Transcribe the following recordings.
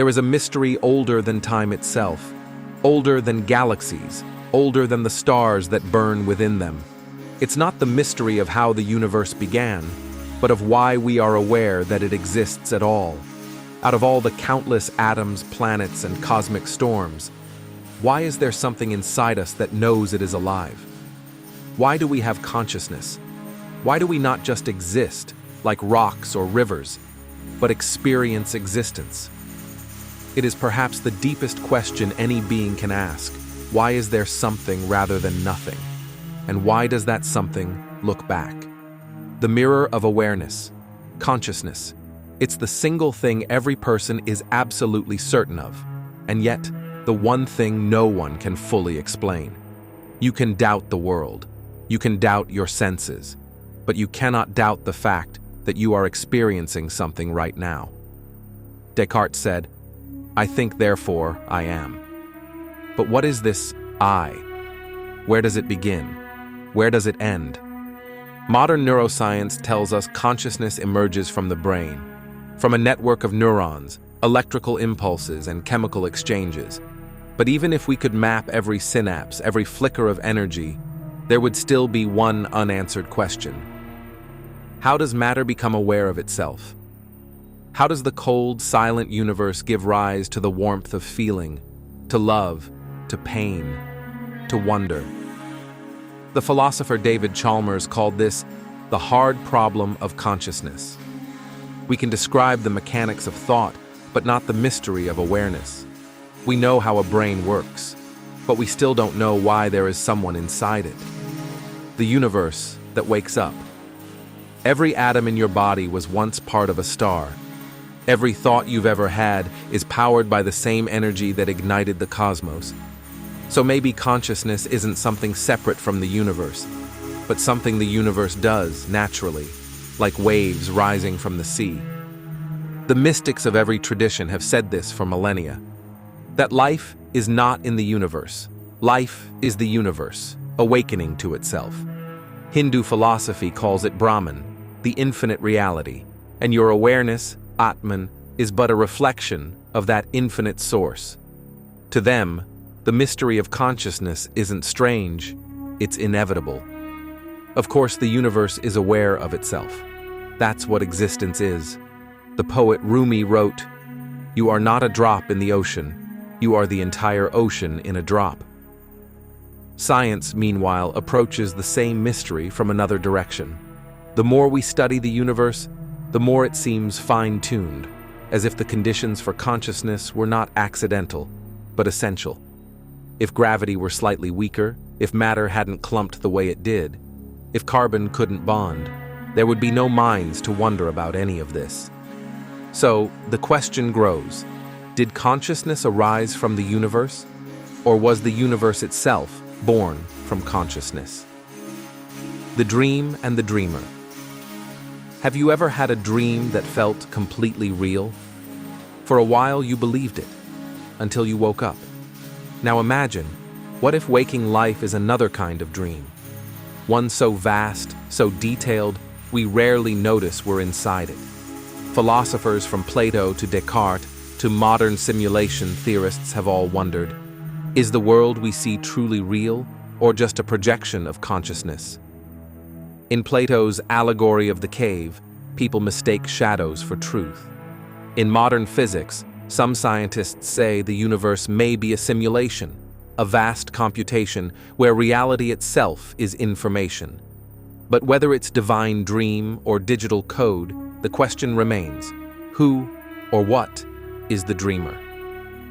There is a mystery older than time itself, older than galaxies, older than the stars that burn within them. It's not the mystery of how the universe began, but of why we are aware that it exists at all. Out of all the countless atoms, planets, and cosmic storms, why is there something inside us that knows it is alive? Why do we have consciousness? Why do we not just exist, like rocks or rivers, but experience existence? It is perhaps the deepest question any being can ask. Why is there something rather than nothing? And why does that something look back? The mirror of awareness, consciousness. It's the single thing every person is absolutely certain of, and yet the one thing no one can fully explain. You can doubt the world, you can doubt your senses, but you cannot doubt the fact that you are experiencing something right now. Descartes said, "I think, therefore I am." But what is this I? Where does it begin? Where does it end? Modern neuroscience tells us consciousness emerges from the brain, from a network of neurons, electrical impulses, and chemical exchanges. But even if we could map every synapse, every flicker of energy, there would still be one unanswered question. How does matter become aware of itself? How does the cold, silent universe give rise to the warmth of feeling, to love, to pain, to wonder? The philosopher David Chalmers called this the hard problem of consciousness. We can describe the mechanics of thought, but not the mystery of awareness. We know how a brain works, but we still don't know why there is someone inside it. The universe that wakes up. Every atom in your body was once part of a star. Every thought you've ever had is powered by the same energy that ignited the cosmos. So maybe consciousness isn't something separate from the universe, but something the universe does naturally, like waves rising from the sea. The mystics of every tradition have said this for millennia, that life is not in the universe. Life is the universe, awakening to itself. Hindu philosophy calls it Brahman, the infinite reality, and your awareness, Atman, is but a reflection of that infinite source. To them, the mystery of consciousness isn't strange, it's inevitable. Of course, the universe is aware of itself. That's what existence is. The poet Rumi wrote, "You are not a drop in the ocean, you are the entire ocean in a drop." Science, meanwhile, approaches the same mystery from another direction. The more we study the universe, the more it seems fine-tuned, as if the conditions for consciousness were not accidental, but essential. If gravity were slightly weaker, if matter hadn't clumped the way it did, if carbon couldn't bond, there would be no minds to wonder about any of this. So, the question grows, did consciousness arise from the universe? Or was the universe itself born from consciousness? The dream and the dreamer. Have you ever had a dream that felt completely real? For a while you believed it, until you woke up. Now imagine, what if waking life is another kind of dream? One so vast, so detailed, we rarely notice we're inside it. Philosophers from Plato to Descartes to modern simulation theorists have all wondered, is the world we see truly real, or just a projection of consciousness? In Plato's allegory of the cave, people mistake shadows for truth. In modern physics, some scientists say the universe may be a simulation, a vast computation where reality itself is information. But whether it's divine dream or digital code, the question remains, who or what is the dreamer?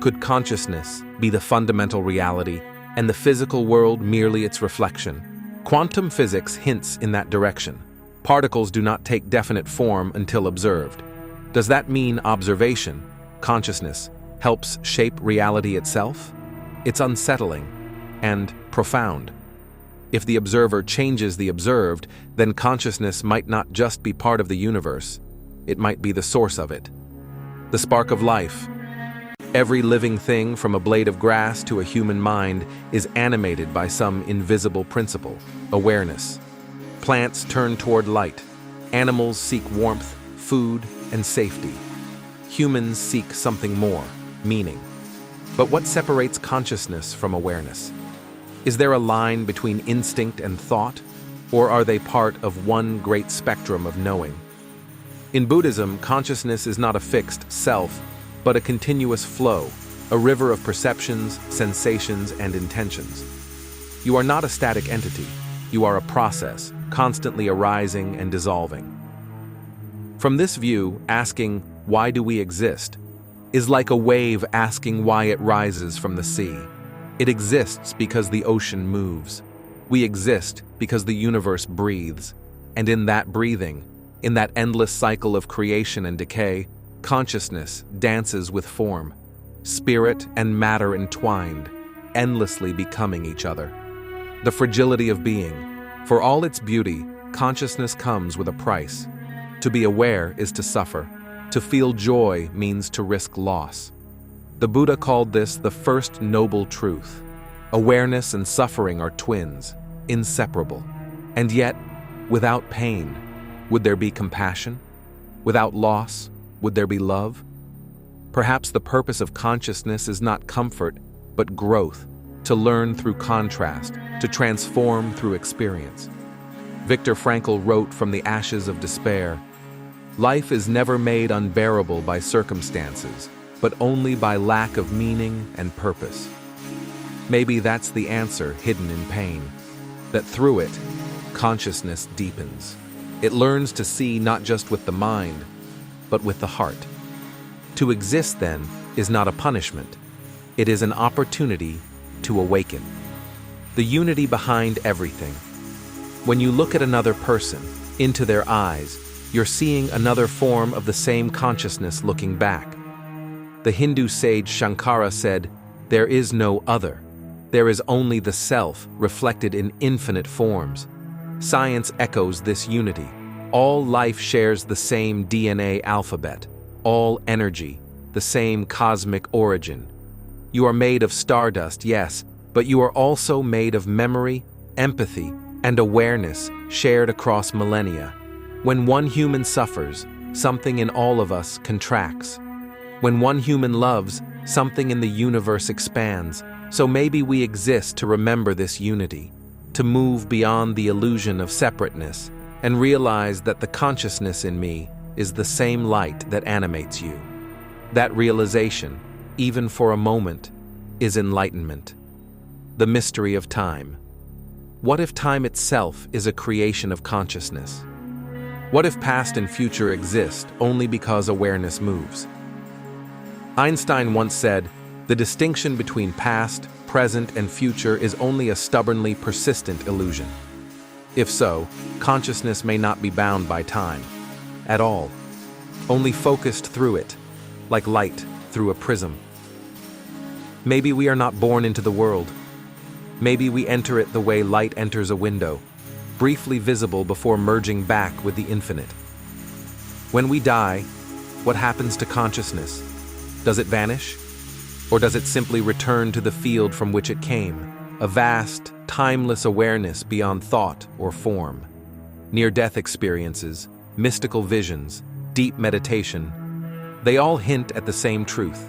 Could consciousness be the fundamental reality and the physical world merely its reflection? Quantum physics hints in that direction. Particles do not take definite form until observed. Does that mean observation, consciousness, helps shape reality itself? It's unsettling and profound. If the observer changes the observed, then consciousness might not just be part of the universe, it might be the source of it. The spark of life. Every living thing, from a blade of grass to a human mind, is animated by some invisible principle, awareness. Plants turn toward light. Animals seek warmth, food, and safety. humans seek something more, meaning. But what separates consciousness from awareness? Is there a line between instinct and thought, or are they part of one great spectrum of knowing? In Buddhism, consciousness is not a fixed self, but a continuous flow, a river of perceptions, sensations, and intentions. You are not a static entity. You are a process, constantly arising and dissolving. From this view, asking, "Why do we exist?" is like a wave asking why it rises from the sea. It exists because the ocean moves. We exist because the universe breathes. And in that breathing, in that endless cycle of creation and decay, consciousness dances with form, spirit and matter entwined, endlessly becoming each other. The fragility of being. For all its beauty, consciousness comes with a price. To be aware is to suffer. To feel joy means to risk loss. The Buddha called this the first noble truth. Awareness and suffering are twins, inseparable. And yet, without pain, would there be compassion? Without loss, would there be love? Perhaps the purpose of consciousness is not comfort, but growth, to learn through contrast, to transform through experience. Viktor Frankl wrote from the ashes of despair, "Life is never made unbearable by circumstances, but only by lack of meaning and purpose." Maybe that's the answer hidden in pain, that through it, consciousness deepens. It learns to see not just with the mind, but with the heart. To exist, then, is not a punishment. It is an opportunity to awaken. The unity behind everything. When you look at another person, into their eyes, you're seeing another form of the same consciousness looking back. The Hindu sage Shankara said, "There is no other. There is only the self reflected in infinite forms." Science echoes this unity. All life shares the same DNA alphabet. All energy, the same cosmic origin. You are made of stardust, yes, but you are also made of memory, empathy, and awareness shared across millennia. When one human suffers, something in all of us contracts. When one human loves, something in the universe expands. So maybe we exist to remember this unity, to move beyond the illusion of separateness, and realize that the consciousness in me is the same light that animates you. That realization, even for a moment, is enlightenment. The mystery of time. What if time itself is a creation of consciousness? What if past and future exist only because awareness moves? Einstein once said, "The distinction between past, present, and future is only a stubbornly persistent illusion." If so, consciousness may not be bound by time at all, only focused through it, like light through a prism. Maybe we are not born into the world. Maybe we enter it the way light enters a window, briefly visible before merging back with the infinite. When we die, what happens to consciousness? Does it vanish? Or does it simply return to the field from which it came, a vast, timeless awareness beyond thought or form? Near-death experiences, mystical visions, deep meditation, they all hint at the same truth,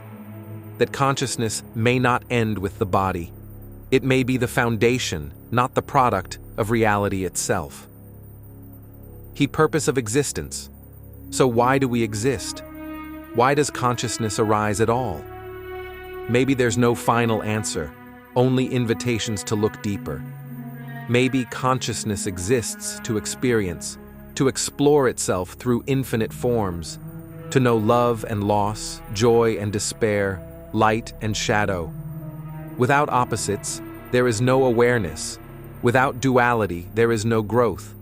that consciousness may not end with the body. It may be the foundation, not the product, of reality itself. The purpose of existence. So why do we exist? Why does consciousness arise at all? Maybe there's no final answer, only invitations to look deeper. Maybe consciousness exists to experience, to explore itself through infinite forms, to know love and loss, joy and despair, light and shadow. Without opposites, there is no awareness. Without duality, there is no growth.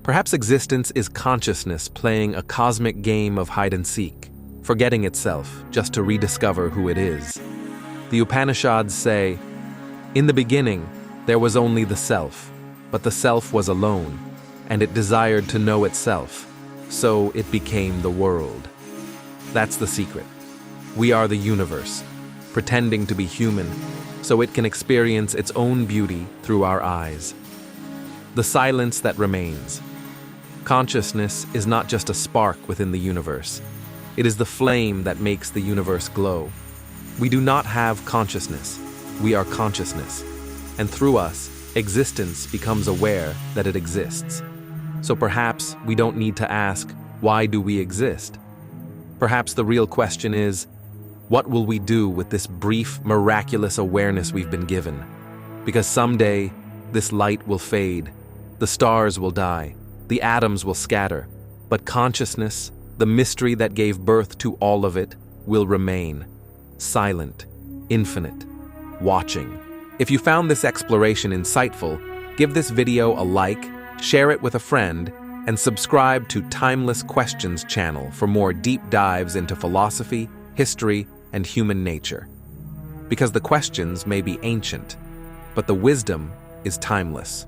Perhaps existence is consciousness playing a cosmic game of hide-and-seek, forgetting itself just to rediscover who it is. The Upanishads say, "In the beginning, there was only the self, but the self was alone, and it desired to know itself, so it became the world." That's the secret. We are the universe, pretending to be human, so it can experience its own beauty through our eyes. The silence that remains. Consciousness is not just a spark within the universe. It is the flame that makes the universe glow. We do not have consciousness. We are consciousness. And through us, existence becomes aware that it exists. So perhaps we don't need to ask, why do we exist? Perhaps the real question is, what will we do with this brief, miraculous awareness we've been given? Because someday, this light will fade, the stars will die, the atoms will scatter, but consciousness, the mystery that gave birth to all of it, will remain, silent, infinite, watching. If you found this exploration insightful, give this video a like, share it with a friend, and subscribe to Timeless Questions channel for more deep dives into philosophy, history, and human nature. Because the questions may be ancient, but the wisdom is timeless.